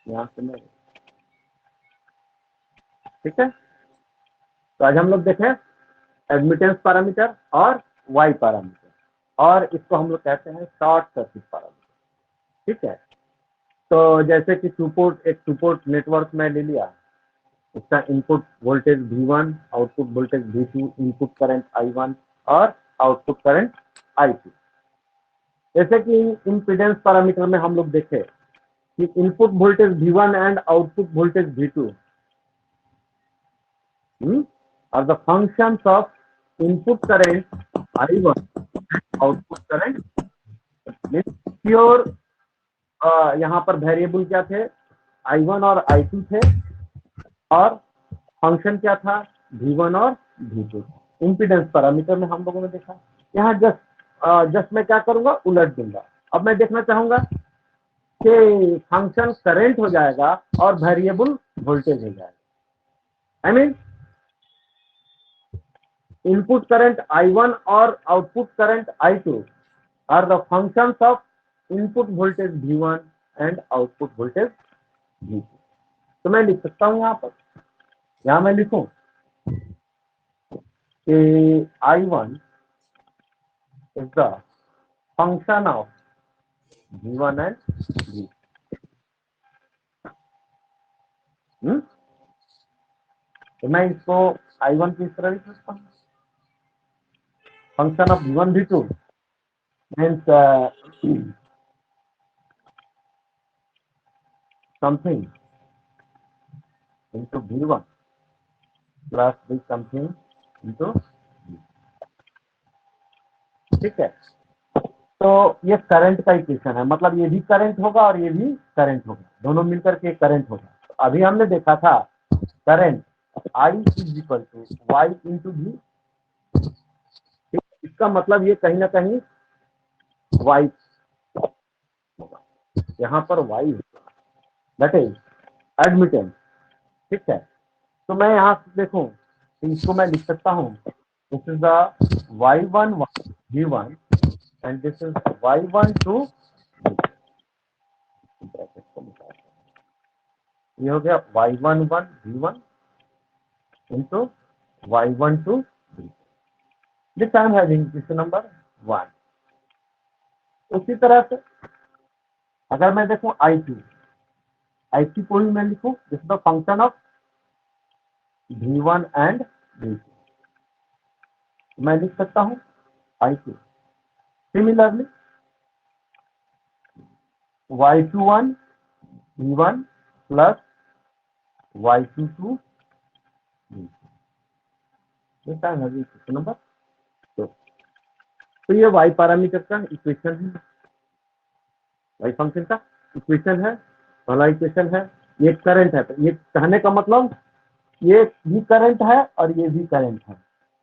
यहाँ से मैं, ठीक है। तो आज हम लोग देखें एडमिटेंस पैरामीटर और वाई पैरामीटर, और इसको हम लोग कहते हैं शॉर्ट सर्किट पैरामीटर, ठीक है। तो जैसे कि एक टू पोर्ट नेटवर्क में ले लिया, उसका input voltage V1, output voltage V2, input current I1 और आउटपुट करंट I2। जैसे कि इम्पीडेंस पैरामीटर में हम लोग देखें कि input voltage V1 and output voltage V2 are the functions of input current I1 and output current, means pure यहाँ पर वेरिएबल क्या थे, I1 और I2 थे, और फंक्शन क्या था, V1 और V2। इम्पीडेंस पैरामीटर में हम लोगों ने देखा। यहाँ जस्ट मैं क्या करूंगा, उलट दूंगा। अब मैं देखना चाहूंगा कि फंक्शन करंट हो जाएगा और वेरिएबल वोल्टेज हो जाएगा। I mean input current I1 और output current I2 are the functions of input voltage V1 and output voltage V2। तो मैं लिख सकता हूं यहाँ मैं लिखूं कि I1 is the function of V1 and V2। तो मैं इसको I1 की तरह लिख सकता हूँ, function of V1 V2 means something into V1 plus this something into V2, ठीक है। तो ये करंट का इक्वेशन है, मतलब ये भी करंट होगा और ये भी करंट होगा, दोनों मिलकर के करंट होगा। तो अभी हमने देखा था current I is equal to Y into V, इसका मतलब ये कहीं ना कहीं वाई होगा, यहाँ पर वाई होगा, दैट इज एडमिटेंस, ठीक है। तो मैं यहाँ से देखूं तो इसको मैं लिख सकता हूँ, this is the Y1 V1 and this is Y12 ये हो गया Y11 V1 into Y12 V2। This I am having equation number 1। उसी तरह से अगर मैं देखूं I2 को ही मैं लिखूं, this is the function of V1 and V2, मैं लिख सकता हूं I2 similarly Y21 V1 plus Y22 V2। This I am having equation number 2। तो ये वाई पैरामीटर का इक्वेशन है, वाई फंक्शन का इक्वेशन है, पहला इक्वेशन है। ये करंट है, तो ये कहने का मतलब ये भी करंट है और ये भी करंट है,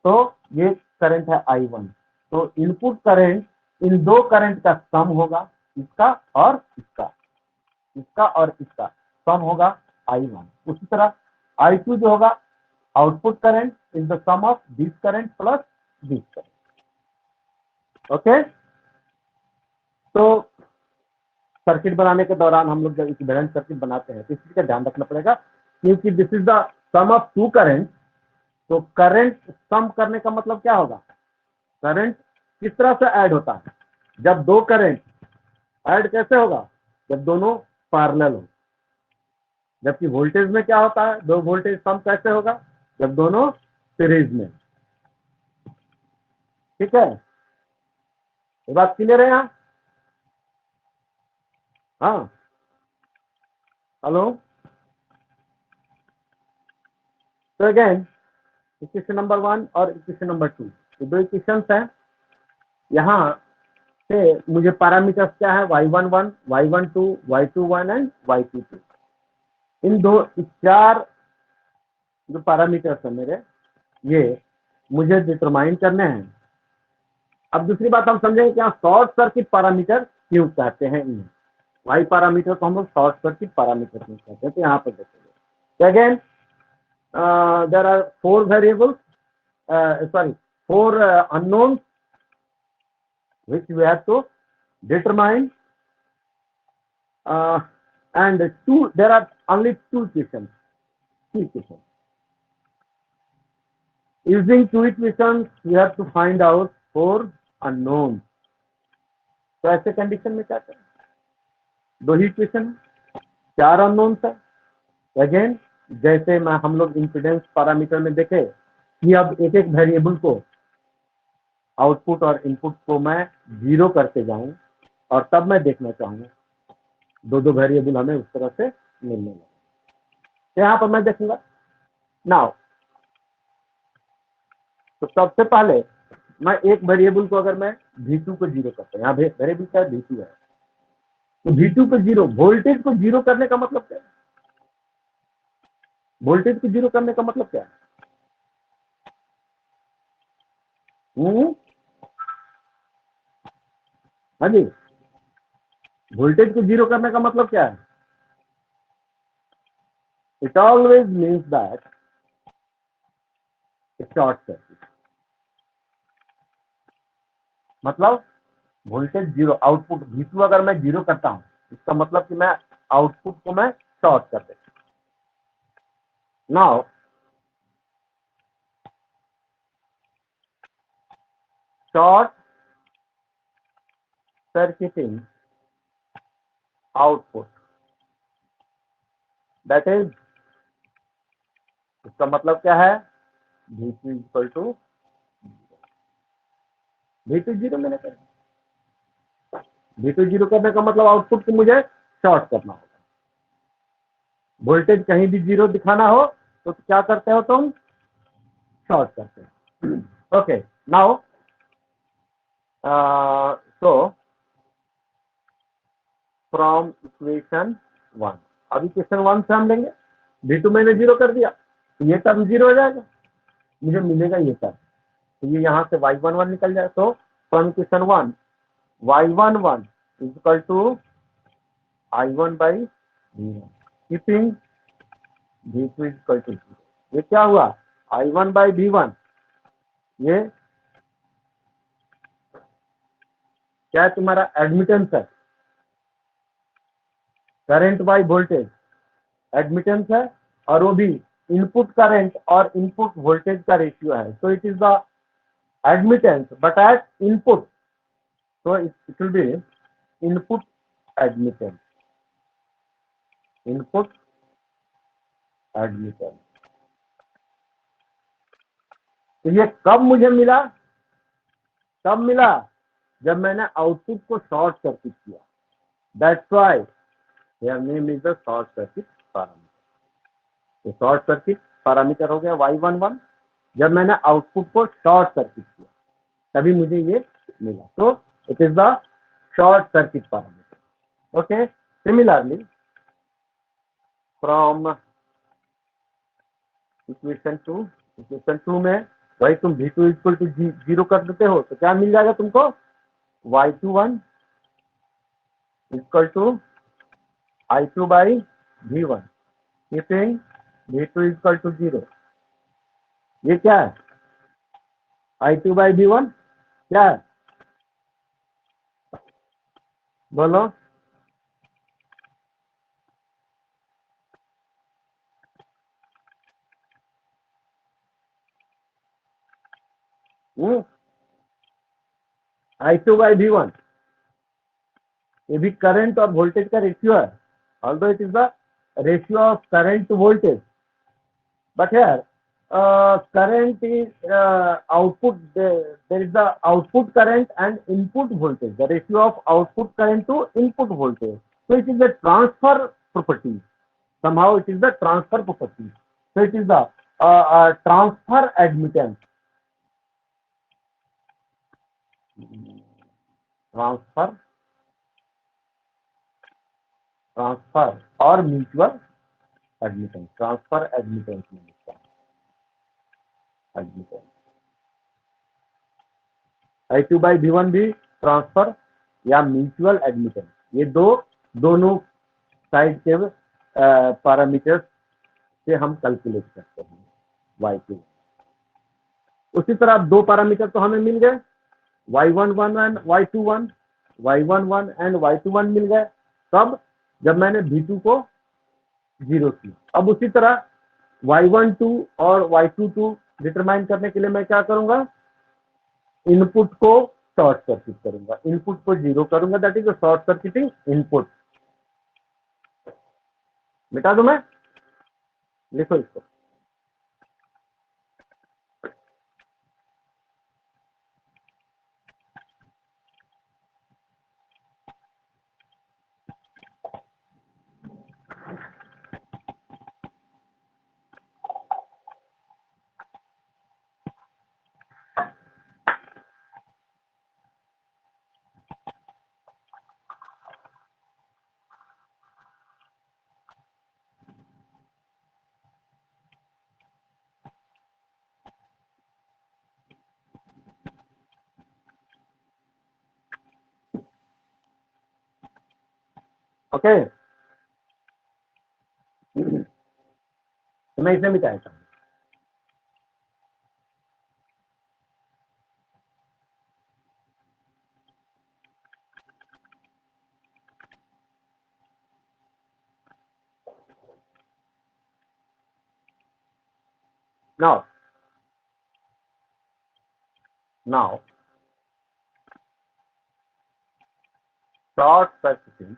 तो ये करंट है I1। तो इनपुट करंट इन दो करंट का सम होगा, इसका और इसका सम होगा I1। उसी तरह I2 जो होगा, output current is the sum of this current plus this current, okay. तो सर्किट बनाने के दौरान हम लोग जब इक्विवेलेंट सर्किट बनाते हैं तो इस चीज का ध्यान रखना पड़ेगा, क्योंकि this is the sum of two current. तो करंट सम करने का मतलब क्या होगा, करंट किस तरह से ऐड होता है, जब दो करंट ऐड कैसे होगा, जब दोनों पैरेलल हो। जबकि वोल्टेज में क्या होता है, दो वोल्टेज सम कैसे होगा, जब दोनों सीरीज में, ठीक है। ये बात क्लियर है यहाँ, हाँ, हेलो। तो अगेन इक्वेशन नंबर 1 और इक्वेशन नंबर 2, ये दो इक्वेशन हैं। यहाँ से मुझे पैरामीटर्स क्या है, Y11, Y12, Y21 and Y22। इन दो चार जो पैरामीटर्स है मेरे, ये मुझे डिटरमाइन करने हैं। अब दूसरी बात हम समझेंगे कि यहाँ शॉर्ट सर्किट पैरामीटर क्यों कहते हैं, इन्हें वाई पैरामीटर को हम लोग शॉर्ट सर्किट पैरामीटर क्यों कहते हैं, तो यहाँ पर देखेंगे। Again there are 4 variables, sorry, 4 unknowns which we have to determine and there are only two equations. Using two equations, we have to find out four unknowns. तो ऐसे कंडीशन में क्या करें? दो ही इक्वेशन, चार अननोन्स है. अगेन जैसे हम लोग इम्पीडेंस पैरामीटर में देखे कि अब एक एक वेरिएबल को, आउटपुट और इनपुट को मैं जीरो करते जाऊं और तब मैं देखना चाहूंगा दो दो वेरिएबल हमें उस तरह से मिलने लगे. तो यहाँ पर मैं देखूंगा नाउ. तो सबसे पहले मैं एक वेरिएबल को, अगर मैं V2 को जीरो करता हूँ, यहाँ वेरिएबल क्या है? V2 है. तो V2 को जीरो, वोल्टेज को जीरो करने का मतलब क्या है? वोल्टेज को जीरो करने का मतलब क्या है? हाँ जी, वोल्टेज को जीरो करने का मतलब क्या है? It always means that short circuit. मतलब वोल्टेज जीरो, आउटपुट V2 अगर मैं जीरो करता हूं, इसका मतलब कि मैं आउटपुट को मैं शॉर्ट कर देता हूं. Now short circuiting output, that is, इसका मतलब क्या है? V2 equal to V2 zero मैंने कर, V2 जीरो करने का मतलब आउटपुट को मुझे शॉर्ट करना होगा. वोल्टेज कहीं भी जीरो दिखाना हो तो क्या करते हो तुम? शॉर्ट करते हो. Okay, now so from equation 1, अब इक्वेशन 1 से हम लेंगे V2 मैंने जीरो कर दिया तो ये टर्म जीरो हो जाएगा, मुझे मिलेगा ये टर्म. तो ये यहाँ से y11 निकल जाए. तो from equation 1 y11 is equal to I1 by V1, keeping V2 is equal to 0. ये क्या हुआ? I1 बाई V1, ये क्या है? तुम्हारा एडमिटेंस है. करंट बाई वोल्टेज एडमिटेंस है, और वो भी इनपुट करंट और इनपुट वोल्टेज का रेशियो है. तो it is the admittance but at input, so it will be input admittance. Input admittance. तो ये कब मुझे मिला? तब मिला जब मैंने आउटपुट को शॉर्ट सर्किट किया. That's why their name is the short circuit parameter. तो शॉर्ट सर्किट पैरामीटर हो गया y11 जब मैंने आउटपुट को शॉर्ट सर्किट किया, तभी मुझे ये मिला. तो it is the short circuit parameter. Okay, similarly from equation 2 में वही तुम V2 इक्वल टू जीरो कर देते हो तो क्या मिल जाएगा तुमको? y21 equal to I2 by V1, keeping V2 equal to 0. ये क्या है? I2 बाई V1 क्या है? बोलो. I2 बाई V1 ये भी करंट और वोल्टेज का रेशियो है. Although it is the ratio of current to voltage, but here current is output, there is the output current and input voltage, the ratio of output current to input voltage. So it is the transfer property, somehow it is the transfer property. So it is the transfer admittance, transfer or mutual admittance. Transfer admittance में लिखता है admittance. I2 by V1 भी transfer या mutual admittance, ये दोनों side के parameters से हम कैलकुलेट करते हैं y2. उसी तरह दो पैरामीटर तो हमें मिल गए, y11 and y21 and y21 मिल गए. तब जब मैंने V2 को 0 किया। अब उसी तरह Y12 और Y22 डिटरमाइन करने के लिए मैं क्या करूंगा, इनपुट को शॉर्ट सर्किट करूंगा, इनपुट को 0 करूंगा, that is short circuiting input. मिटा दूं मैं, लिखो इसको। ओके, तो मैं इसे मिटाता हूं। Now short circuiting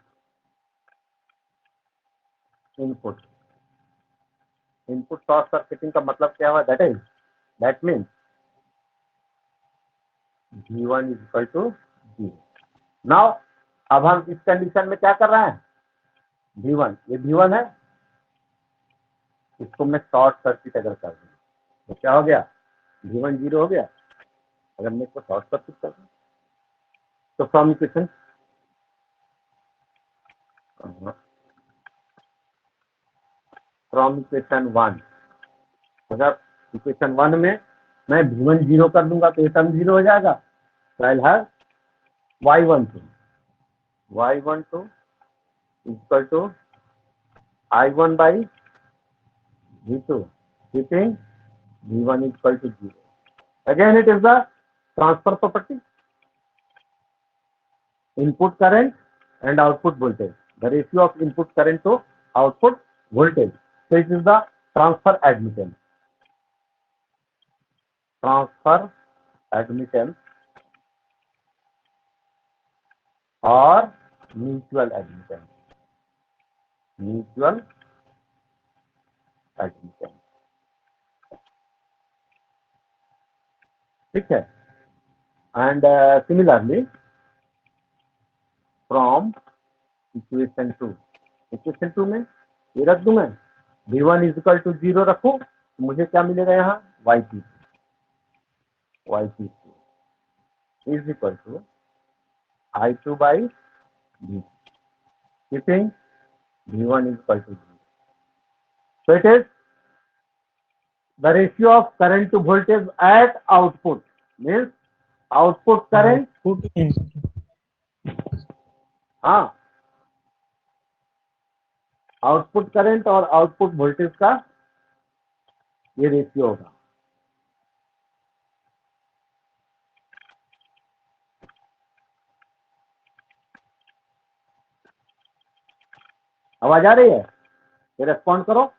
input, input short circuiting का मतलब क्या हुआ, that means V1 is equal to 0। Now अब हम इस कंडीशन में क्या कर रहे हैं, V1, ये V1 है, इसको मैं शॉर्ट सर्किट अगर कर दूं तो क्या हो गया, V1 0 हो गया। अगर मैं इसको शॉर्ट सर्किट कर दूं तो फ्रॉम इक्वेशन, फ्रॉम इक्वेशन 1, अगर इक्वेशन 1 में मैं V1 0 कर दूंगा तो ये टर्म 0 हो जाएगा। तो I have Y12 equal to I1 by V2, keeping V1 equal to 0. Again, it is the transfer property, input current and output voltage, the ratio of input current to output voltage. So it is the transfer admittance, transfer admittance or mutual admittance, mutual admittance. ठीक है, and similarly from equation 2, equation 2 में ये रख दूं मैं, V1 is equal to 0 रखूं तो मुझे क्या मिलेगा यहाँ, Y22 is equal to I2 by V, keeping V1 is equal to 0. So it is the ratio of current to voltage at output, means output current, हाँ, आउटपुट करंट और output voltage का ये रेशियो होगा। आवाज आ रही है, ये रेस्पॉन्ड करो।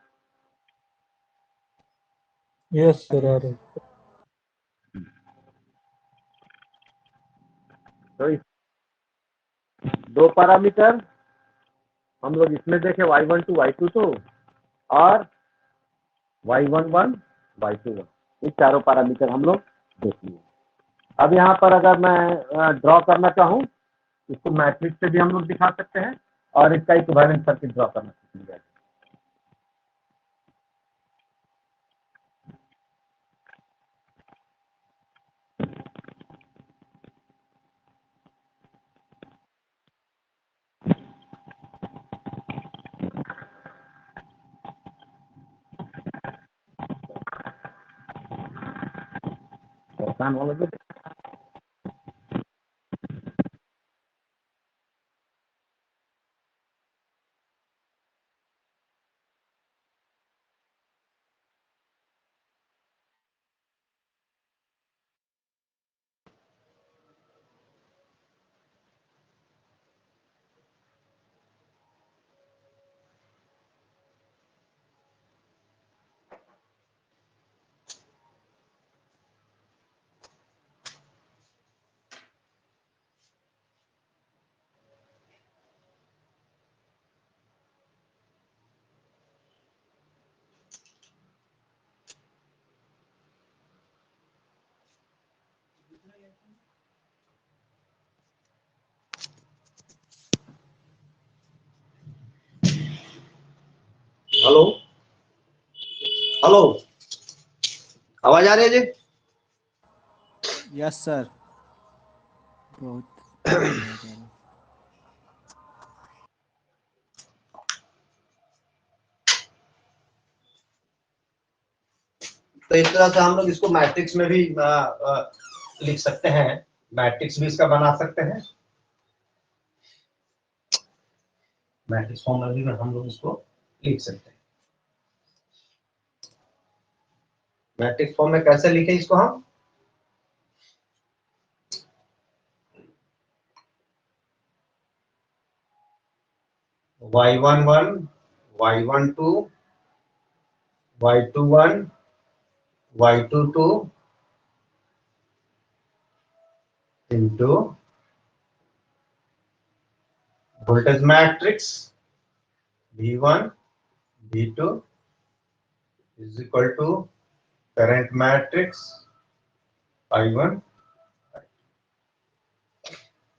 यस सर, आ रहे। तो इस दो पैरामीटर हम लोग इसमें देखे, Y12 Y22 और Y11 Y21, ये चारों पैरामीटर हम लोग देख लिए। अब यहाँ पर अगर मैं ड्रॉ करना चाहूँ, इसको मैट्रिक्स से भी हम लोग दिखा सकते हैं और इसका इक्विवेलेंट सर्किट ड्रॉ करना सीख जाएगा। पहचान वाला जो हेलो हेलो, आवाज आ रही है जी? यस सर, बहुत तो इस तरह से हम लोग इसको मैट्रिक्स में भी लिख सकते हैं, मैट्रिक्स भी इसका बना सकते हैं, मैट्रिक्स फॉर्म में भी हम लोग इसको लिख सकते हैं। मैट्रिक्स फॉर्म में कैसे लिखें इसको हम? y11 y12 y21 y22 into voltage matrix V1 V2 is equal to current matrix I1।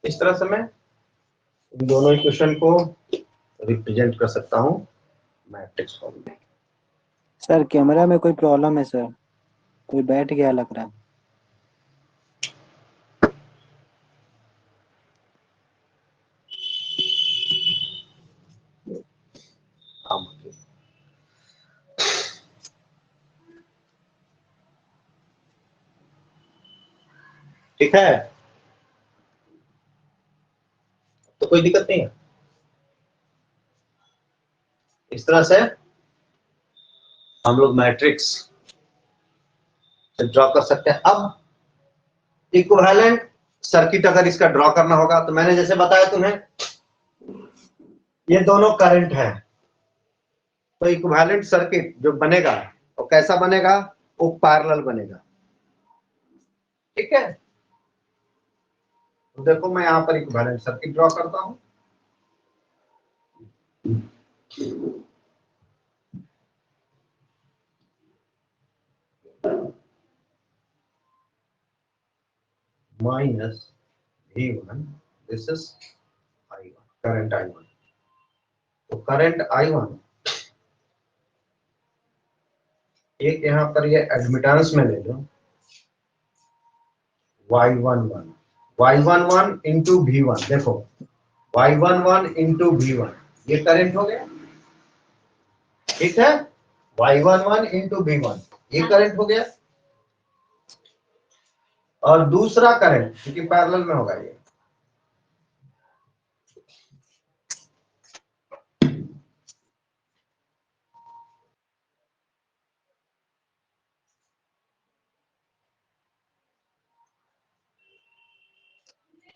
इस तरह से मैं इन दोनों इक्वेशन को रिप्रेजेंट कर सकता हूं मैट्रिक्स फॉर्म में। सर कैमरा में कोई प्रॉब्लम है सर, कोई बैठ गया लग रहा है। ठीक है, तो कोई दिक्कत नहीं है। इस तरह से हम लोग मैट्रिक्स ड्रॉ कर सकते हैं। अब इक्विवेलेंट सर्किट अगर इसका ड्रॉ करना होगा तो मैंने जैसे बताया तुम्हें, ये दोनों करंट है, तो इक्विवेलेंट सर्किट जो बनेगा वो कैसा बनेगा? वो पैरेलल बनेगा। ठीक है, तो देखो मैं यहां पर इक्विवेलेंट सर्किट ड्रॉ करता हूं। Minus V1, this is I1, current I1। तो करंट I1 एक यहां पर ये एडमिटेंस में ले लो, y11 इंटू V1, देखो y11 इंटू V1 ये करंट हो गया। ठीक है, y11 इंटू V1 ये करंट हो गया, और दूसरा करंट क्योंकि पैरेलल में होगा ये,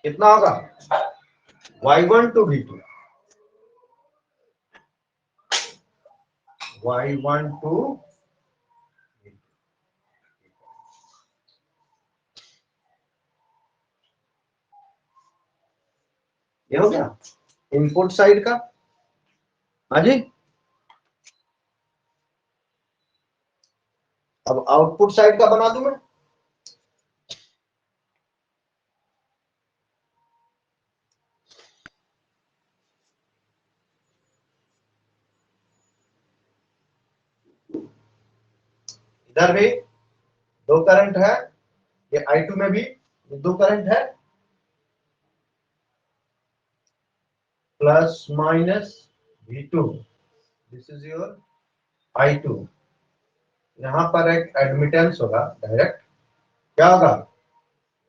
कितना होगा? y1 to V2, y1 to ये हो गया इनपुट साइड का। हाँ जी, अब आउटपुट साइड का बना दूं मैं। इधर भी दो करंट है, ये I2 में भी दो करंट है, plus minus V2, this is your I2। यहां पर एक एडमिटेंस होगा डायरेक्ट, क्या होगा?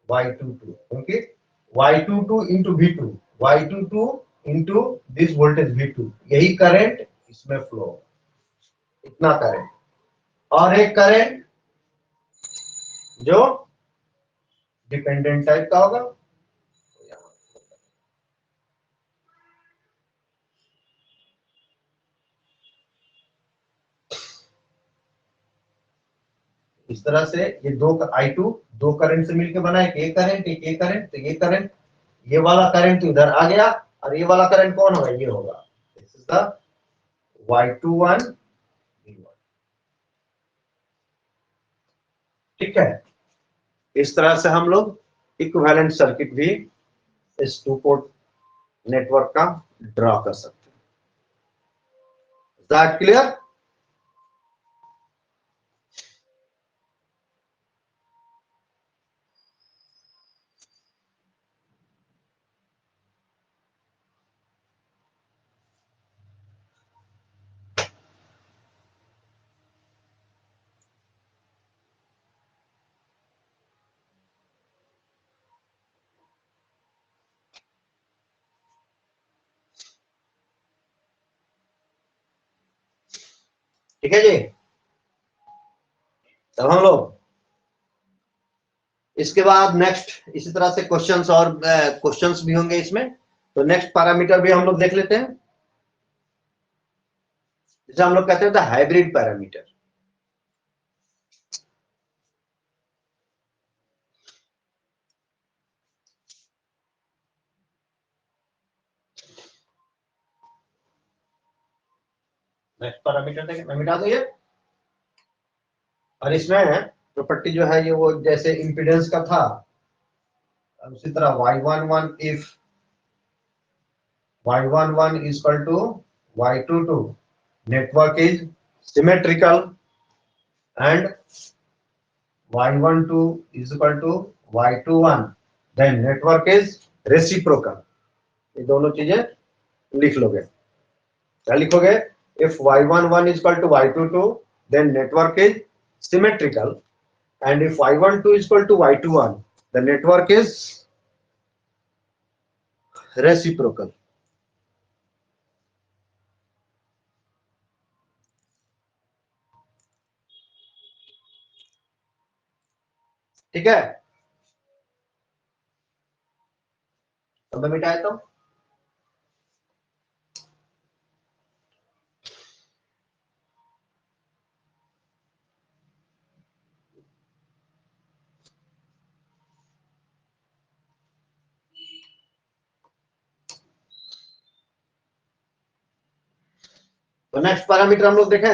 Y22, क्योंकि Y22 into V2, Y22 into this voltage V2, यही करंट इसमें फ्लो, इतना करंट। और एक करंट जो डिपेंडेंट टाइप का होगा, इस तरह से ये दो I2 दो करंट से मिलकर बना, एक ये करंट एक ये करंट, तो ये करंट, ये वाला करंट तो इधर आ गया, और ये वाला करंट कौन होगा? ये होगा, this is the Y21 V1। ठीक है, इस तरह से हम लोग इक्विवेलेंट सर्किट भी इस टू पोर्ट नेटवर्क का ड्रॉ कर सकते हैं। That clear? ठीक है जी। तब हम लोग इसके बाद नेक्स्ट इसी तरह से क्वेश्चंस और क्वेश्चंस भी होंगे इसमें। तो नेक्स्ट पैरामीटर भी हम लोग देख लेते हैं, जिसे हम लोग कहते हैं हाइब्रिड पैरामीटर। नेक्स्ट पैरामीटर देखें, मैं मिटा दो ये। और इसमें प्रॉपर्टी जो है ये वो जैसे इंपीडेंस का था, उसी तरह y11 if y11 is equal to y22 network is symmetrical and y12 is equal to y21 then network is reciprocal। ये दोनों चीजें लिख लोगे। क्या लिखोगे? if y11 is equal to y22 then network is symmetrical and if y12 is equal to y21 the network is reciprocal। ठीक है, तो मैं मिटाए तो नेक्स्ट पैरामीटर हम लोग देखें,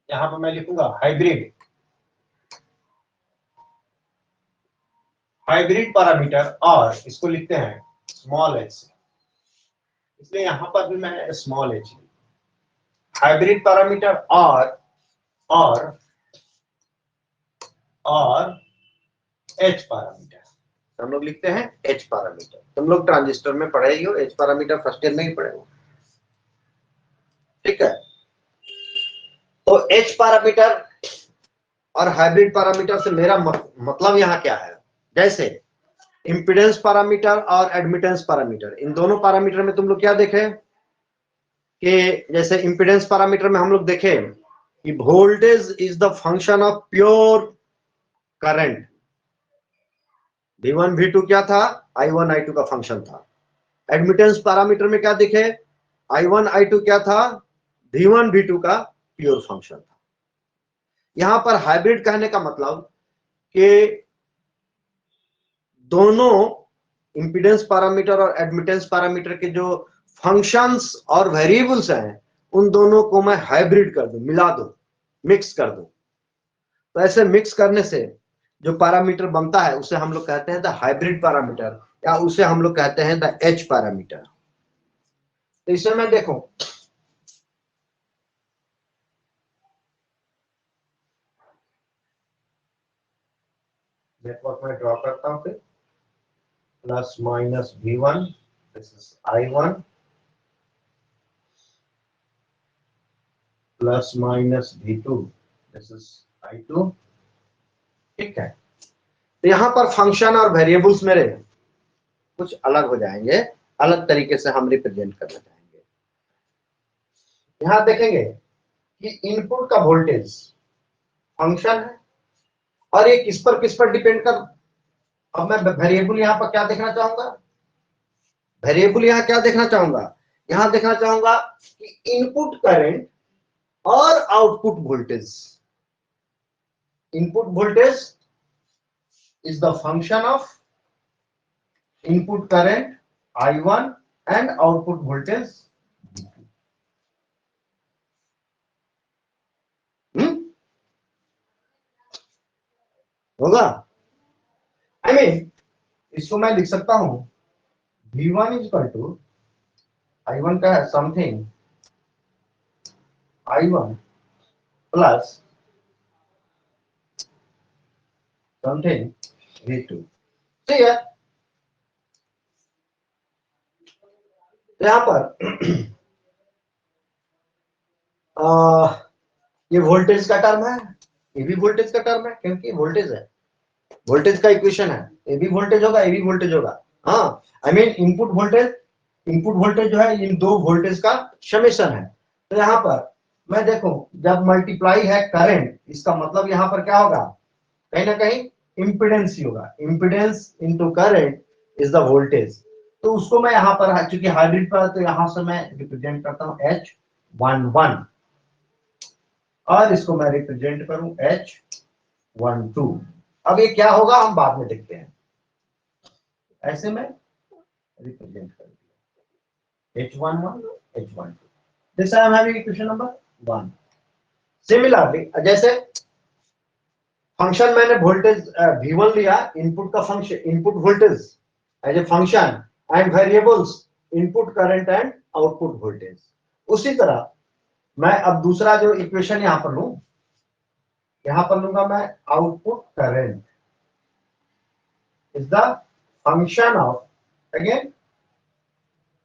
यहां पर मैं लिखूंगा हाइब्रिड। हाइब्रिड पैरामीटर और इसको लिखते हैं स्मॉल h, इसलिए यहां पर भी मैं स्मॉल h। हाइब्रिड पैरामीटर और h पैरामीटर हम लोग लिखते हैं h पैरामीटर। तुम लोग ट्रांजिस्टर में पढ़े ही हो, h पैरामीटर फर्स्ट ईयर में ही पढ़े हो, ठीक है। तो h पैरामीटर और हाइब्रिड पैरामीटर से मेरा मतलब यहाँ क्या है, जैसे इंपीडेंस पैरामीटर और एडमिटेंस पैरामीटर, इन दोनों पैरामीटर में तुम लोग क्या देखें कि जैसे इंपीडेंस पैरामीटर में हम लोग देखें कि voltage is the function of pure current. V1 V2 क्या था? I1 I2 का फंक्शन था। एडमिटेंस पैरामीटर में क्या देखे? I1 I2 क्या था? V1 V2 का प्योर फंक्शन था। यहां पर हाइब्रिड कहने का मतलब कि दोनों इंपीडेंस पैरामीटर और एडमिटेंस पैरामीटर के जो फंक्शंस और वेरिएबल्स हैं उन दोनों को मैं हाइब्रिड कर दूं, मिला दूं, मिक्स कर दूं। तो ऐसे मिक्स करने से जो पैरामीटर बनता है उसे हम लोग कहते हैं द हाइब्रिड पैरामीटर, या उसे हम लोग कहते हैं द एच पैरामीटर। तो इसमें मैं देखूं नेटवर्क में ड्रॉ करता हूं, फिर plus minus V1 this is I1 plus minus V2 this is I2, ठीक है। तो यहां पर फंक्शन और वेरिएबल्स मेरे कुछ अलग हो जाएंगे, अलग तरीके से हम रिप्रेजेंट करना चाहेंगे। यहां देखेंगे कि इनपुट का वोल्टेज फंक्शन है और ये किस पर डिपेंड कर। अब मैं वेरिएबल यहां पर क्या देखना चाहूंगा, वेरिएबल यहां क्या देखना चाहूंगा, यहां देखना चाहूंगा कि इनपुट करंट और output voltage. Input voltage is the function of input current I1 and output voltage होगा। I mean, इसको मैं लिख सकता हूं V1 is equal to I1 का है something I1 plus something V2, ठीक है। यहां पर ये वोल्टेज का टर्म है, ये भी वोल्टेज का टर्म है, क्योंकि वोल्टेज है, वोल्टेज का इक्वेशन है, ये भी वोल्टेज होगा, ये भी वोल्टेज होगा। हाँ, आई मीन इनपुट वोल्टेज जो है इन दो वोल्टेज का समेशन है। तो यहाँ पर मैं देखो जब मल्टीप्लाई है करंट, इसका मतलब यहाँ पर क्या होगा, कहीं ना कहीं इम्पिडेंस ही होगा। Impedance into current is the voltage. तो उसको मैं यहाँ पर चूंकि हाइब्रिड पर, तो यहाँ से मैं रिप्रेजेंट करता हूँ H11 और इसको मैं रिप्रेजेंट करूं H12। अब ये क्या होगा हम बाद में देखते हैं। ऐसे में रिप्रेजेंट कर दिया H11 H12। This I am having equation number 1। Similarly जैसे फंक्शन मैंने वोल्टेज V1 लिया, इनपुट का function, input voltage as a function and variables input current and output voltage. उसी तरह मैं अब दूसरा जो इक्वेशन यहां पर लूं, यहां पर लूंगा मैं output current is the function of again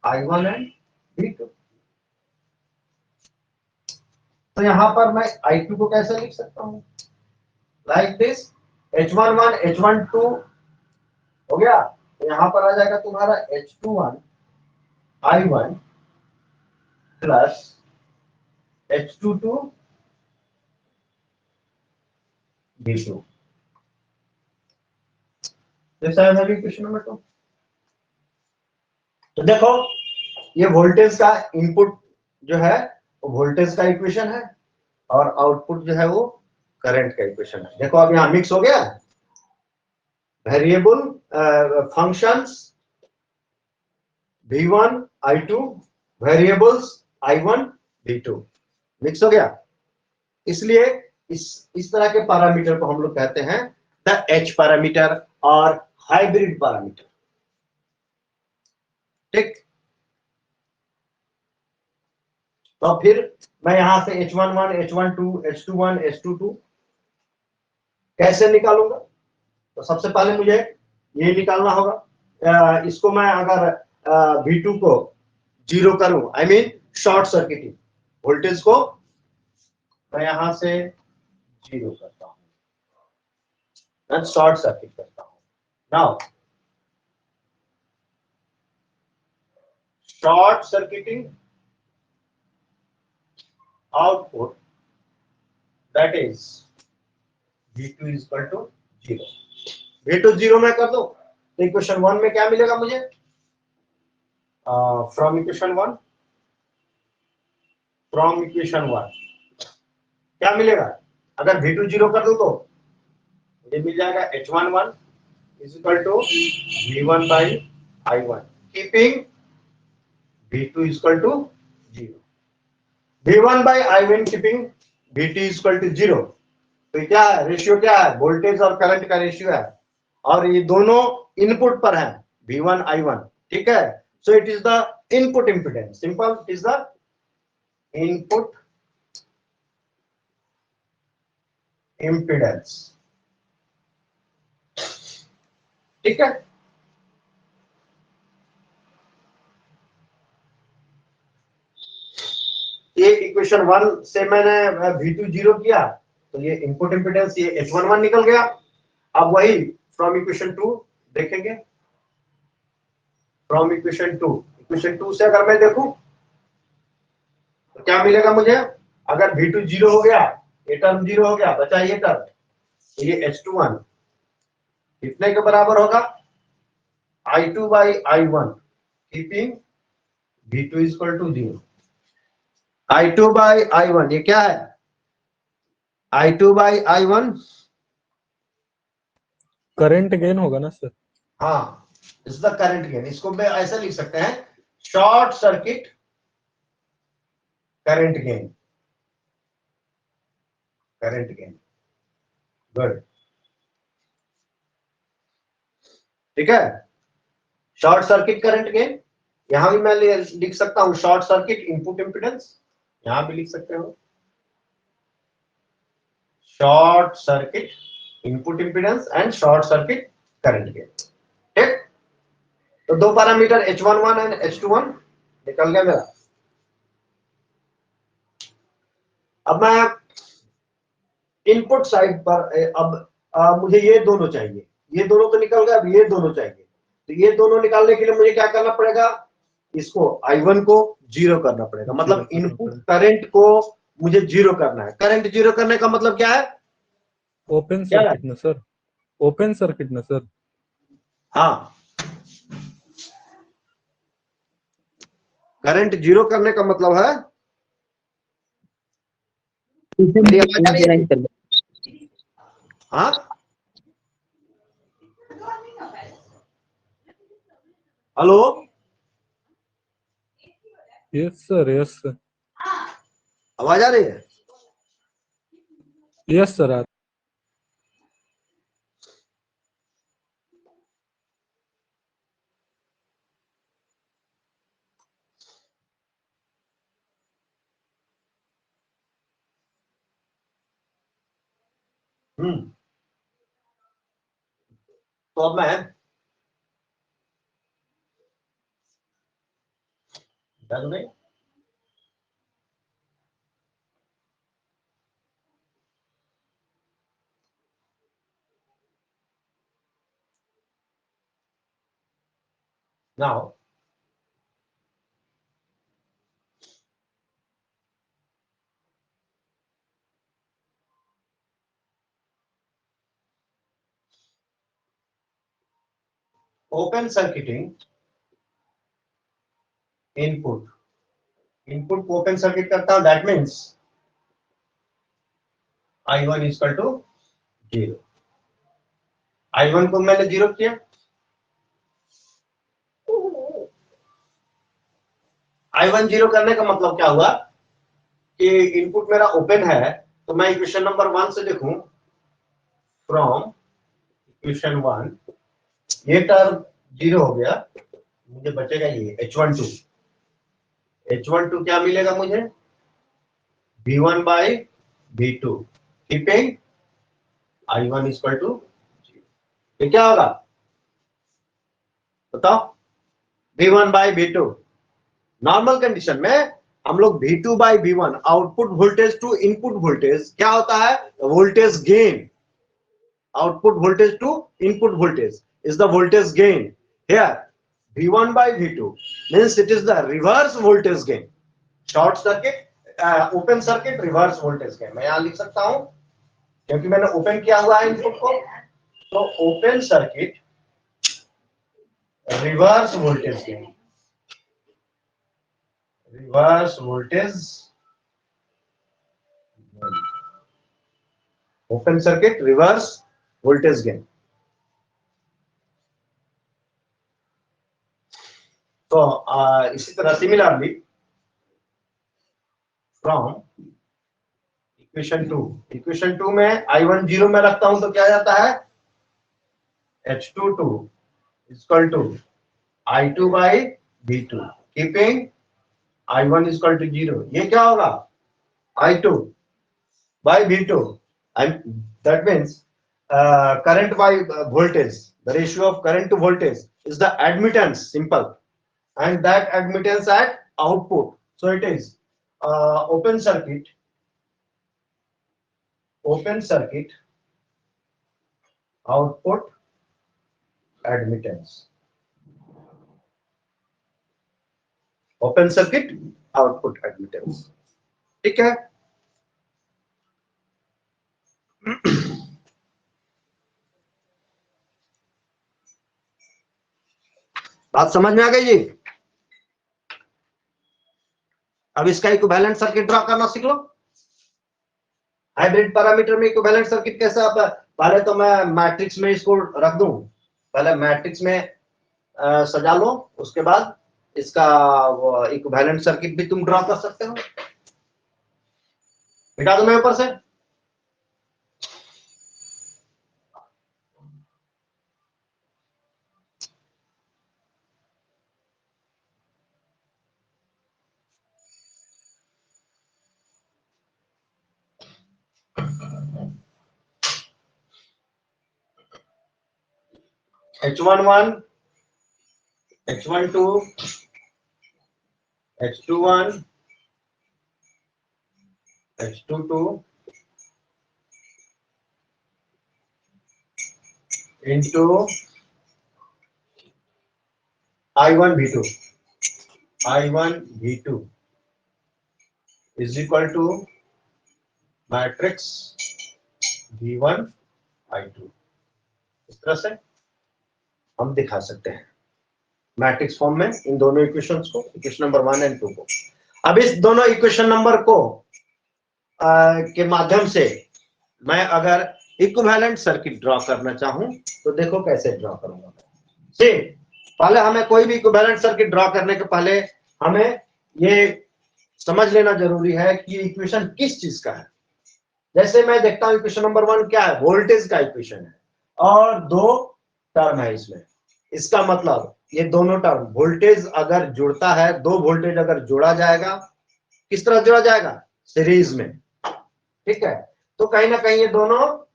I1 and V2। तो यहां पर मैं I2 को कैसे लिख सकता हूं, लाइक दिस H11 H12 हो गया, तो यहां पर आ जाएगा तुम्हारा H21 I1 plus H22 V2। This I am having equation number 2। तो देखो ये वोल्टेज का इनपुट जो है वो वोल्टेज का इक्वेशन है और आउटपुट जो है वो करंट का इक्वेशन है। देखो अब यहां मिक्स हो गया, variable functions V1 I2 variables I1 V2 mix हो गया। इसलिए इस तरह के पैरामीटर को हम लोग कहते हैं द H पैरामीटर और हाइब्रिड पैरामीटर। ठीक, तो फिर मैं यहां से H11 H12 H21 H22 कैसे निकालूंगा। तो सबसे पहले मुझे ये निकालना होगा, इसको मैं अगर V2 को जीरो करूं, I mean short circuiting, voltage को मैं यहां से जीरो करता हूं, शॉर्ट सर्किट करता हूं। Now short circuiting output that is V2 is equal to 0। V2 0 में कर दो तो इक्वेशन 1 में क्या मिलेगा मुझे, फ्रॉम इक्वेशन 1 क्या मिलेगा, अगर V2 0 कर दो तो मुझे मिल जाएगा H11 is equal to V1 by I1 keeping V2 is equal to 0। V1 by I1 keeping V2 is equal to 0। तो क्या है, रेशियो क्या है, वोल्टेज और करंट का रेशियो है और ये दोनों इनपुट पर है V1 I1। ठीक है, so it is the input impedance, simple, it is the input impedance. ठीक है, ये इक्वेशन 1 से मैंने V2 0 किया तो ये इनपुट इंपिडेंस ये H11 निकल गया। अब वही फ्रॉम इक्वेशन 2 देखेंगे, फ्रॉम इक्वेशन 2 से अगर मैं देखूं तो क्या मिलेगा मुझे, अगर V2 0 हो गया, ये टर्म 0 हो गया, बचा ये टर्म, तो ये H21 कितने के बराबर होगा, I2 by I1 keeping V2 is equal to 0। I2 by I1 ये क्या है, I2 by I1 current gain होगा ना सर। हाँ, इज द करंट गेन। इसको मैं ऐसा लिख सकते हैं, short circuit current gain, good. ठीक है, शॉर्ट सर्किट करंट गेन, यहां भी मैं लिख सकता हूं शॉर्ट सर्किट इनपुट इंपिडेंस, यहां भी लिख सकते हो short circuit input impedance and short circuit current gain. ठीक, तो दो पैरामीटर H11 एंड H21 निकल गया मेरा। अब मैं इनपुट साइड पर अब मुझे ये दोनों चाहिए, ये दोनों तो निकल गया, अब ये दोनों चाहिए। तो ये दोनों निकालने के लिए मुझे क्या करना पड़ेगा, इसको I1 को 0 करना पड़ेगा, मतलब इनपुट करंट को मुझे जीरो करना है। करंट जीरो करने का मतलब क्या है? ओपन क्या है? सर्किट ना सर, ओपन सर्किट ना सर। हाँ, करंट जीरो करने का मतलब है, मेरी आवाज आ रही है? हाँ, hello, yes sir, yes sir, आवाज आ रही है? Yes sir. तो अब मैं डन में now open circuiting input, input को ओपन सर्किट करता हूं, that means I1 equal to zero. I1 को मैंने जीरो किया, I1 जीरो करने का मतलब क्या हुआ कि इनपुट मेरा ओपन है, तो मैं इक्वेशन नंबर 1 से देखूं, फ्रॉम इक्वेशन 1 ये टर्म जीरो हो गया, मुझे बचेगा ये H12। H12 क्या मिलेगा मुझे? V1 by V2 keeping I1 equal to zero. ये क्या होगा बताओ? V1 by V2। Normal condition में हम लोग V2 by V1 output voltage to input voltage क्या होता है? Voltage gain. Output voltage to input voltage is the voltage gain. Here V1 by V2 means it is the reverse voltage gain. Short circuit, open circuit reverse voltage gain. मैं यहां लिख सकता हूं क्योंकि मैंने ओपन किया हुआ है इनपुट को, तो open circuit reverse voltage gain, reverse voltage, open circuit reverse voltage gain. तो इसी तरह सिमिलरली फ्रॉम इक्वेशन टू में I1 जीरो में रखता हूं तो क्या जाता है? H22 equal to I2 by V2 keeping I1 equal to zero. ये क्या होगा? I2 by V2 and that means current by voltage, the ratio of current to voltage is the admittance, simple, and that admittance at output, so it is open circuit output admittance, open circuit output admittance. ठीक है, बात समझ में आ गई जी? अब इसका equivalent circuit draw करना सीख लो। हाइब्रिड पैरामीटर में इक्विवेलेंट सर्किट कैसे? आप पहले तो मैं मैट्रिक्स में इसको रख दूं, पहले मैट्रिक्स में सजा लो, उसके बाद इसका इक्विवेलेंट सर्किट भी तुम ड्रा कर सकते हो। मिटा दो मैं ऊपर से। H11, H12, H21, H22 into I1 V2 is equal to matrix V1 I2, इस तरह से हम दिखा सकते हैं मैट्रिक्स फॉर्म में इन दोनों इक्वेशंस को, इक्वेशन नंबर 1 एंड 2 को। अब इस दोनों इक्वेशन नंबर को के माध्यम से मैं अगर इक्विवेलेंट सर्किट ड्रॉ करना चाहूं तो देखो कैसे ड्रॉ करूंगा। पहले हमें कोई भी इक्विवेलेंट सर्किट ड्रॉ करने के पहले हमें ये समझ लेना जरूरी है कि इक्वेशन किस चीज का है। जैसे मैं देखता हूं इक्वेशन नंबर 1 क्या है, वोल्टेज का इक्वेशन है और दो टर्म है इसमें। इसका मतलब ये दोनों टर्म वोल्टेज अगर जुड़ता है, दो वोल्टेज अगर जोड़ा जाएगा, किस तरह जोड़ा जाएगा, सीरीज में, ठीक है। तो कहीं ना कहीं ये दोनों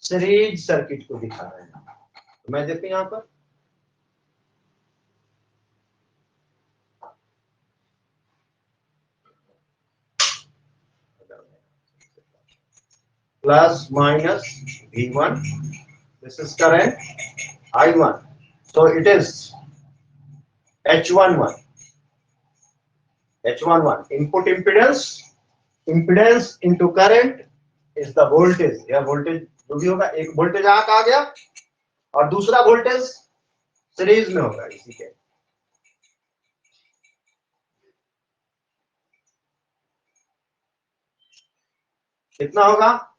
सीरीज सर्किट को दिखा रहे हैं। तो मैं देखते यहां पर plus minus V1, this is current I1, so it is H11 input impedance into current is the voltage। यह वोल्टेज जो भी होगा, एक वोल्टेज आ गया और दूसरा वोल्टेज सीरीज में होगा इसी के। कितना होगा,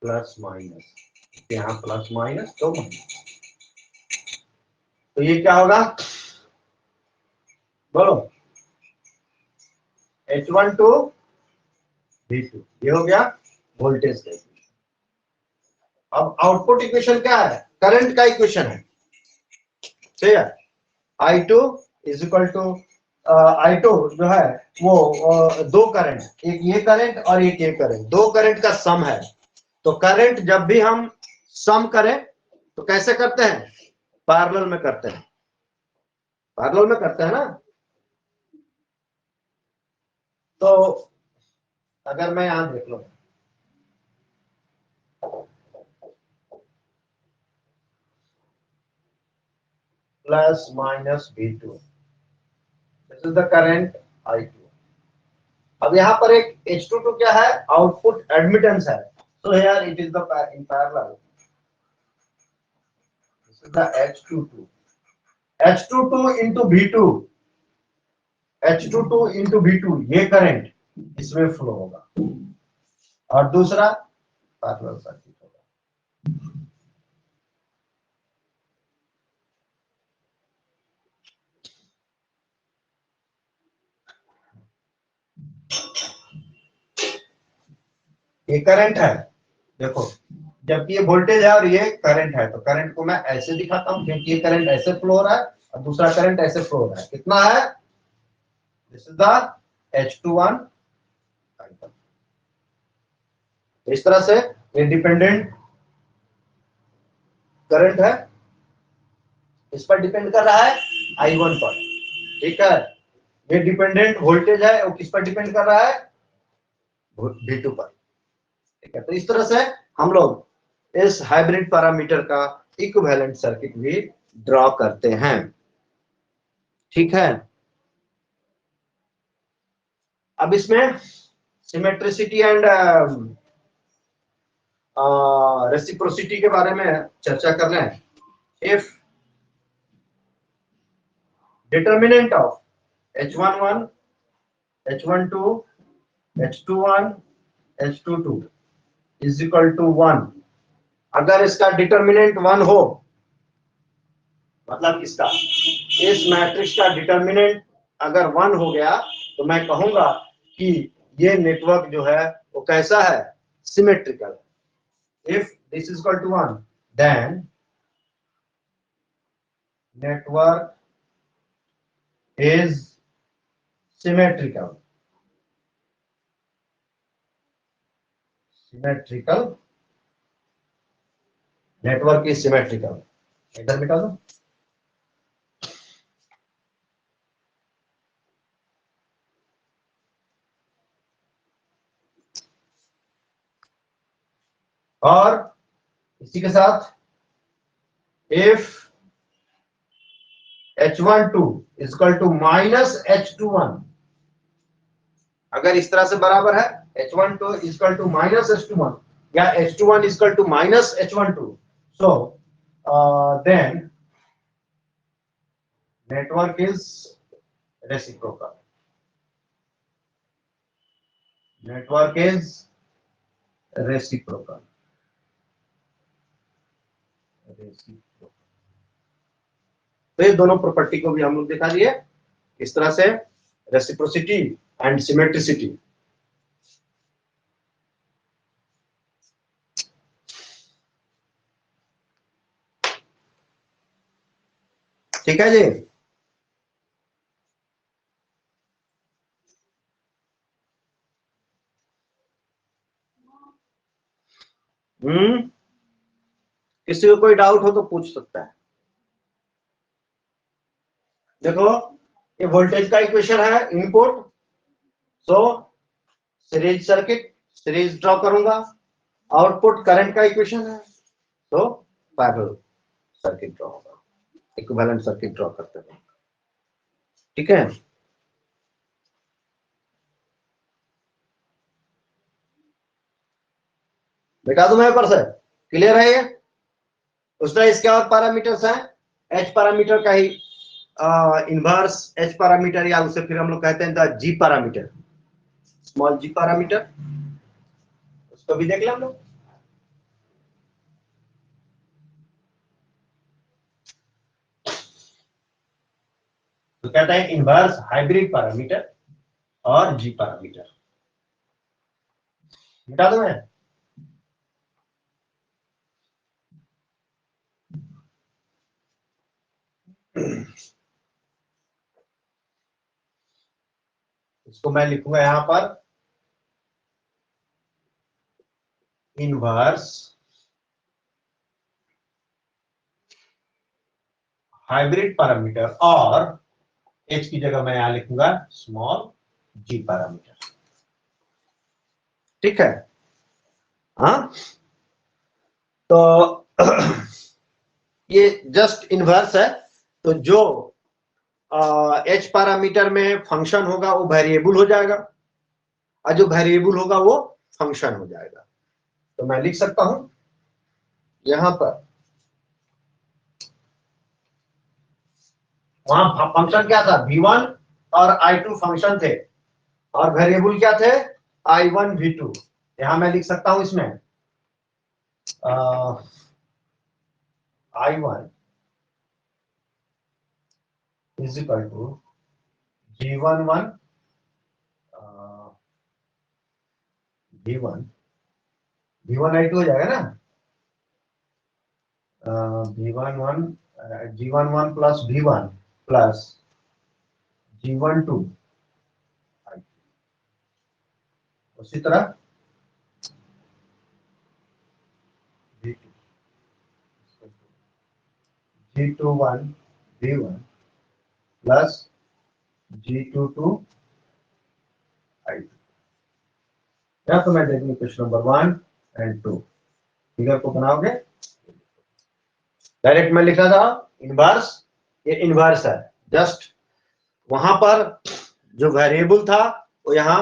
प्लस माइनस, यहाँ प्लस माइनस तो माइनस, तो ये क्या होगा बोलो, H1 to V2, ये हो गया वोल्टेज का इक्वेशन। अब आउटपुट इक्वेशन क्या है, करंट का इक्वेशन है, ठीक है। I2 is equal to I2 जो है वो दो करंट, एक ये करंट और एक ये करंट, दो करंट का सम है। तो करंट जब भी हम सम करें तो कैसे करते हैं, पैरेलल में करते हैं, पैरेलल में करते हैं ना। तो अगर मैं यहां देख लो, plus minus V2, this is the current I2। अब यहाँ पर एक H22 क्या है, आउटपुट एडमिटेंस है, so here it is the in parallel, this is the H22 into V2, H22 into V2, ये करंट इसमें फ्लो होगा और दूसरा पैरेलल सर्किट होगा। ये करंट है, देखो जबकि ये वोल्टेज है और ये करंट है, तो करंट को मैं ऐसे दिखाता हूं क्योंकि ये करंट ऐसे फ्लो हो रहा है और दूसरा करंट ऐसे फ्लो हो रहा है। कितना है, दिस इज द H21। इस तरह से ये डिपेंडेंट करंट है, इस पर डिपेंड कर रहा है I1 पर, ठीक है। ये डिपेंडेंट वोल्टेज है, वो किस पर डिपेंड कर रहा है, V2 पर, ठीक है। तो इस तरह से हम लोग इस हाइब्रिड पैरामीटर का इक्विवेलेंट सर्किट भी ड्रॉ करते हैं, ठीक है। अब इसमें सिमेट्रिसिटी एंड रेसिप्रोसिटी के बारे में चर्चा कर रहे हैं। If determinant of H11, H12, H21, H22 is equal to 1, अगर इसका डिटर्मिनेंट 1 हो, मतलब इसका, इस मैट्रिक्स का डिटर्मिनेंट अगर 1 हो गया तो मैं कहूंगा कि ये नेटवर्क जो है वो कैसा है, symmetrical. If this is equal to 1 then network is symmetrical, symmetrical, network is symmetrical. इधर मिटा दो, और इसी के साथ if H12 is equal to minus H21, अगर इस तरह से बराबर है H12 is equal to minus H21 या H21 is equal to minus H12. So then network is reciprocal. Network is reciprocal. तो ये दोनों प्रॉपर्टी को भी हम लोग दिखा दिए इस तरह से, रेसिप्रोसिटी एंड सिमेट्रिसिटी। ठीक है जी। किसी को कोई डाउट हो तो पूछ सकता है। देखो ये वोल्टेज का इक्वेशन है इनपुट, सो सीरीज सर्किट, सीरीज ड्रॉ करूंगा। आउटपुट करंट का इक्वेशन है, तो पैरेलल सर्किट ड्रॉ होगा, इक्विवेलेंट सर्किट ड्रॉ करते हैं। ठीक है, बेटा तुम्हें पर से क्लियर है ये? उसमें इसके और पैरामीटर्स हैं, एच पैरामीटर का ही इनवर्स एच पैरामीटर, या उसे फिर हम लोग कहते हैं the G parameter, small G parameter, उसको भी देख लें हम लोग। तो कहता है इनवर्स हाइब्रिड पैरामीटर और जी पैरामीटर। बता दो मैं, इसको मैं लिखूंगा यहां पर इनवर्स हाइब्रिड पैरामीटर, और एच की जगह मैं यहां लिखूंगा स्मॉल जी पैरामीटर। ठीक है, हाँ तो ये जस्ट इनवर्स है, तो जो एच पैरामीटर में फंक्शन होगा वो वेरिएबल हो जाएगा, और जो वेरिएबल होगा वो फंक्शन हो जाएगा। तो मैं लिख सकता हूं यहां पर, वहां फंक्शन क्या था, V1 और I2 फंक्शन थे, और वेरिएबल क्या थे, I1 V2। यहां मैं लिख सकता हूं इसमें I1 is equal to G11 V1 I2 हो जाएगा ना, G11 plus V1 plus G12 I2। उसी तरह G21 V1 plus G22 I2। या तो मैं देखूंगी क्वेश्चन नंबर 1 एंड 2, फिगर को बनाओगे, डायरेक्ट मैं लिखा था इनवर्स, ये इनवर्स है, जस्ट वहां पर जो वेरिएबल था वो यहाँ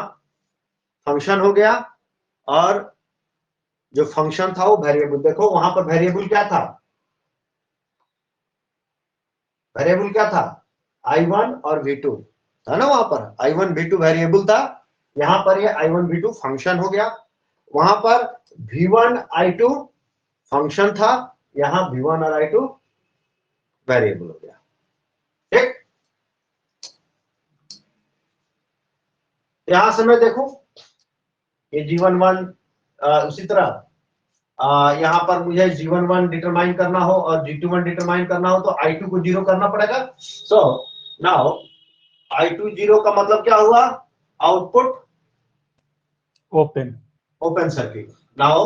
फंक्शन हो गया, और जो फंक्शन था वो वेरिएबल। देखो वहां पर वेरिएबल क्या था, वेरिएबल क्या था, I1 और V2 था ना, वहां पर I1 V2 वेरिएबल था, यहां पर ये I1 V2 फंक्शन हो गया। वहां पर V1 I2 फंक्शन था, यहां V1 और I2 वेरिएबल हो गया। ठीक, यहां से मैं देखूं ये G11 उसी तरह यहां पर मुझे G11 डिटरमाइन करना हो और G21 डिटरमाइन करना हो तो I2 को 0 करना पड़ेगा। सो नाउ I2 0 का मतलब क्या हुआ, output open circuit. Now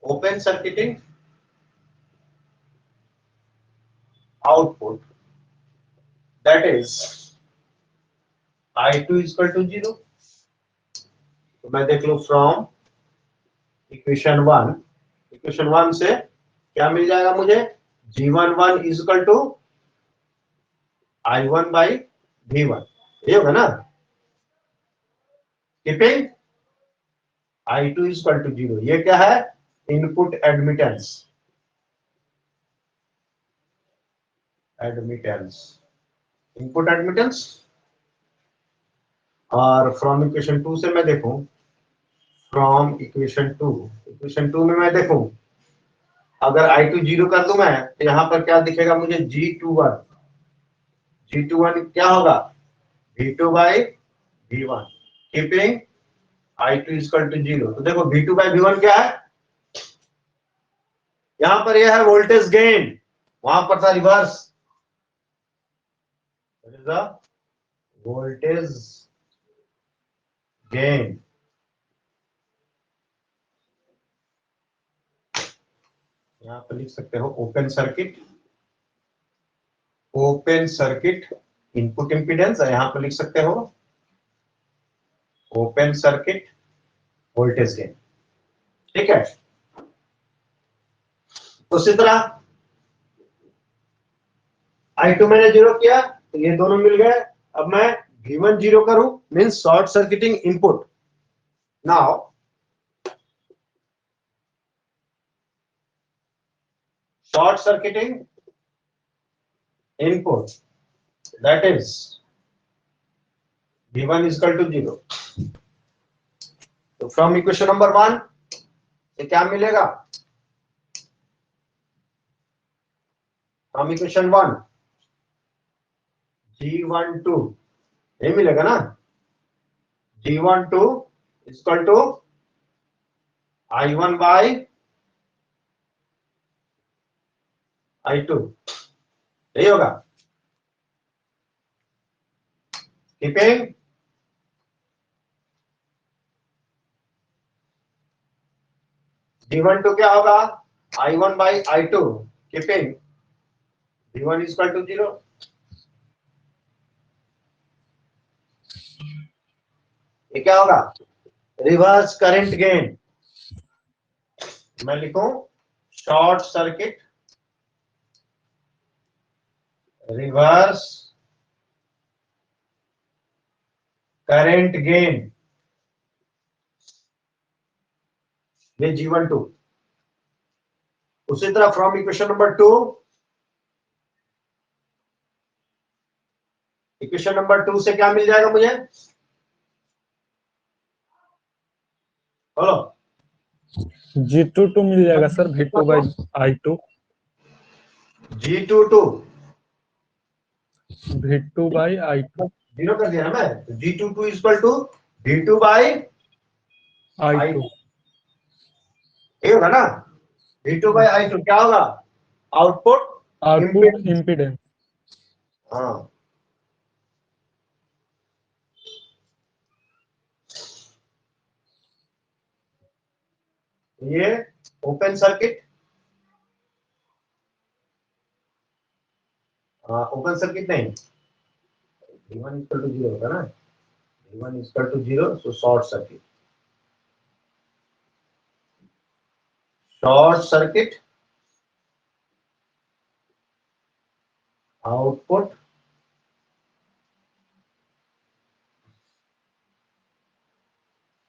open circuiting output, that is I2 is equal to 0। तो मैं देख लू फ्रॉम इक्वेशन 1 से क्या मिल जाएगा मुझे, G11 is equal to I1 by V1, ये होगा ना, कीपिंग I2 इक्वल टू 0। ये क्या है? Input admittance, input admittance. और फ्रॉम इक्वेशन 2 से मैं देखूं, फ्रॉम इक्वेशन 2 में मैं देखूं, अगर I2 0 कर दूं मैं, तो यहां पर क्या दिखेगा मुझे? G21 क्या होगा? V2 by V1 keeping I2 equal to 0। तो देखो V2 बाई V1 क्या है? यहां पर यह है वोल्टेज गेन, वहां पर था रिवर्स, वोल्टेज गेन। यहां पर लिख सकते हो ओपन सर्किट इनपुट इंपीडेंस, यहां पर लिख सकते हो ओपन सर्किट वोल्टेज गेन। ठीक है, उसी तरह I2 मैंने 0 किया तो ये दोनों मिल गए। अब मैं V1 0 करूं, means short circuiting input. Now short circuiting input, that is V1 is equal to 0। तो फ्रॉम इक्वेशन नंबर 1 से क्या मिलेगा? फ्रॉम इक्वेशन 1 G12 ये मिलेगा ना, G12 is equal to I1 by I2, यही होगा। कीपिंग G12 क्या होगा? I1 by I2 keeping V1 is equal to 0। ये क्या होगा? Reverse current gain. मैं लिखूं short circuit reverse current gain, ये G12। उसी तरह from equation number 2, equation number 2 से क्या मिल जाएगा मुझे? बोलो। G22 मिल जाएगा sir, V2 by I2। G22 V2 by I2। 0 कर दिया ना मैं, तो G22 equal to V2 by I2। ये होगा ना। V2 बाई I2 क्या होगा? Output output impedance. हाँ, ये ओपन सर्किट, ओपन सर्किट नहीं, V1 इक्वल टू 0 होगा ना, V1 इक्वल to 0, so short circuit, output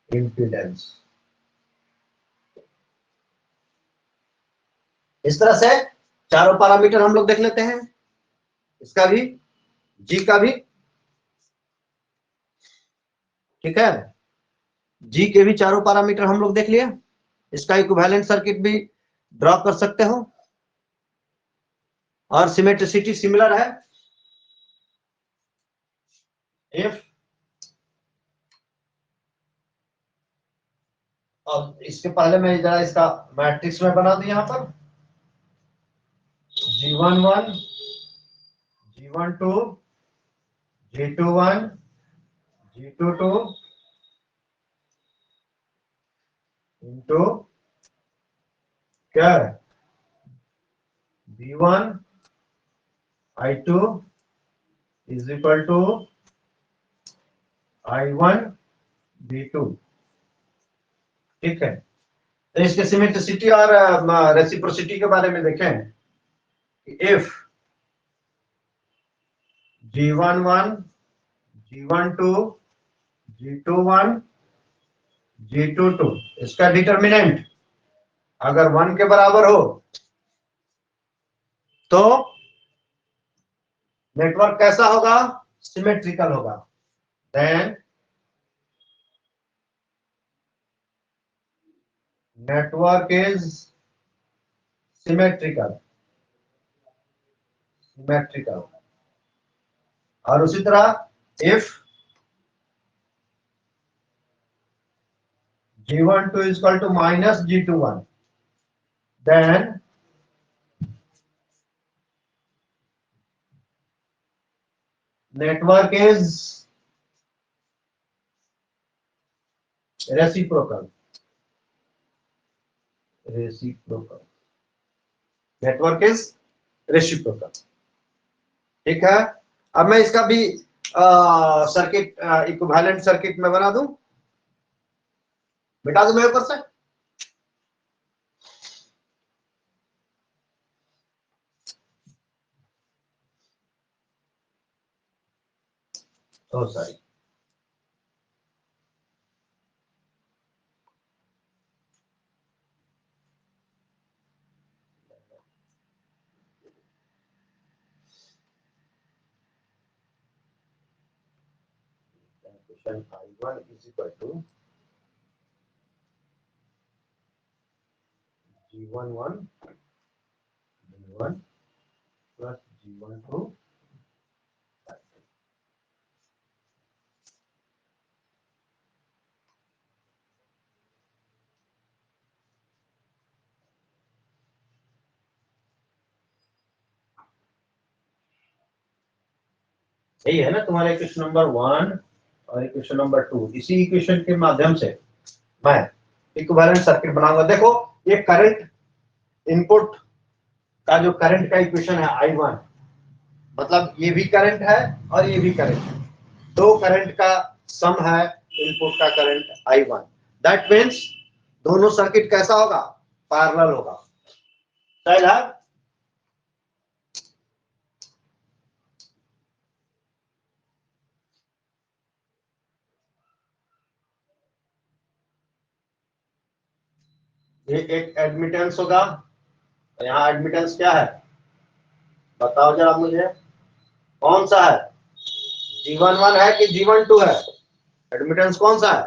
impedance. इस तरह से चारों पैरामीटर हम लोग देख लेते हैं, इसका भी, जी का भी। ठीक है, जी के भी चारों पैरामीटर हम लोग देख लिया। इसका इक्विवेलेंट सर्किट भी ड्रॉ कर सकते हो, और सिमेट्रिसिटी सिमिलर है। इफ, अब इसके पहले मैं जरा इसका मैट्रिक्स में बना दूं, यहां पर G11 G12 G21 G22 into क्या है? V1 I2 is equal to I1 V2। ठीक है, तो इसके सिमेट्रिसिटी और रेसिप्रोसिटी के बारे में देखें। If G11 G12 G21 G22 इसका डिटर्मिनेंट अगर 1 के बराबर हो तो नेटवर्क कैसा होगा, सिमेट्रिकल होगा। Then network is symmetrical, symmetrical. और उसी तरह if G12 is equal to minus G21, then network is reciprocal, reciprocal, network is reciprocal। ठीक है, अब मैं इसका भी सर्किट इक्विवेलेंट सर्किट में बना दूं, मिटा दूं मैं ऊपर से। Oh, sorry. Question I1 is equal to G11 B1 plus G12 यही है ना तुम्हारे इक्वेशन नंबर 1 और इक्वेशन नंबर 2। इसी इक्वेशन के माध्यम से मैं इक्विवेलेंट सर्किट बनाऊंगा। देखो ये करंट इनपुट का जो करंट का इक्वेशन है I1, मतलब ये भी करंट है और ये भी करंट है, दो करंट का सम है इनपुट का करंट I1। दैट मीन्स दोनों सर्किट कैसा होगा, पैरेलल होगा। सही है। ये एक एडमिटेंस होगा, यहाँ एडमिटेंस क्या है बताओ जरा मुझे, कौन सा है, G11 है कि G12 है, एडमिटेंस कौन सा है,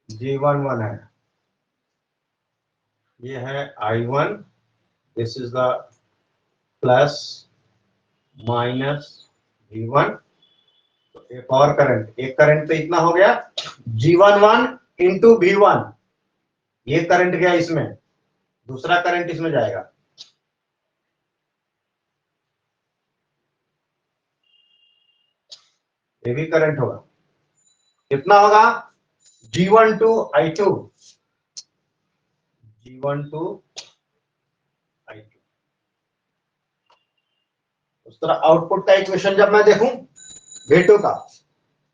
G11 है। ये है I1, this is the plus minus V1। तो एक और करंट, एक करंट तो इतना हो गया G11 इंटू V1, ये करंट गया इसमें, दूसरा करंट इसमें जाएगा। ये भी करंट होगा, कितना होगा G12 I2, G12 I2। उस तरह आउटपुट का इक्वेशन जब मैं देखूं V2 का,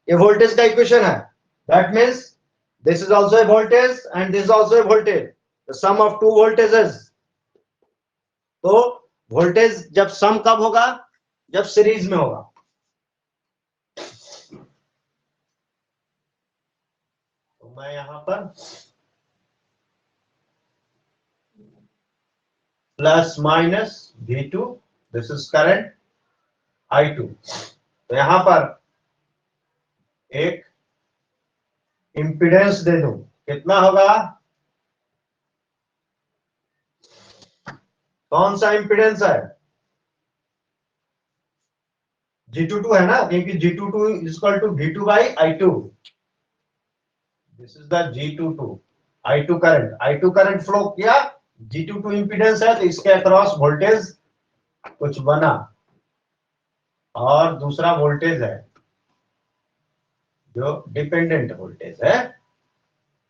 ये वोल्टेज का इक्वेशन है, that means this is also a voltage and this is also a voltage, the sum of two voltages. तो वोल्टेज जब सम कब होगा, जब सीरीज में होगा। तो मैं यहां पर plus minus V2, this is current I2। तो यहां पर एक इंपीडेंस दे दूं, कितना होगा, कौन सा इंपीडेंस है, G22 है ना, क्योंकि G22 is equal to V2 by I2। This is the G22 I2 current, I2 current flow किया, G22 इंपीडेंस है तो इसके अक्रॉस वोल्टेज कुछ बना, और दूसरा वोल्टेज है जो डिपेंडेंट वोल्टेज है,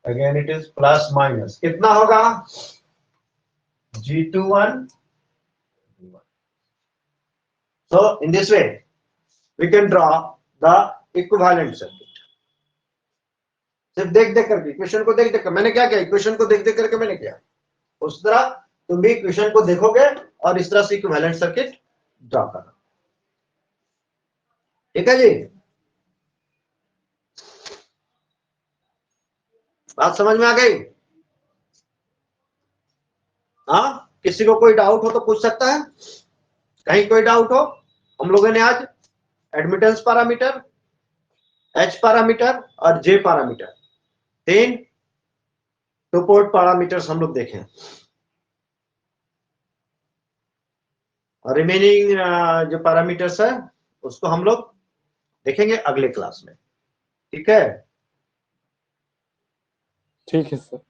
again it is plus minus, कितना होगा G21। So in this way we can draw the equivalent circuit। सिर्फ देख देख करके, इक्वेशन को देख देख कर, मैंने क्या किया, इक्वेशन को देख देख करके मैंने किया, उस तरह तुम भी इक्वेशन को देखोगे और इस तरह से इक्विवेलेंट सर्किट ड्रा करना। ठीक है जी। बात समझ में आ गई? हाँ, किसी को कोई डाउट हो तो पूछ सकता है, कहीं कोई डाउट हो? हम लोगों ने आज एडमिटेंस पैरामीटर, एच पैरामीटर और जे पैरामीटर, 3 टू पोर्ट पैरामीटर्स हम लोग देखें, और रिमेनिंग जो पैरामीटर्स है उसको हम लोग देखेंगे अगले क्लास में। ठीक है? ठीक है सर।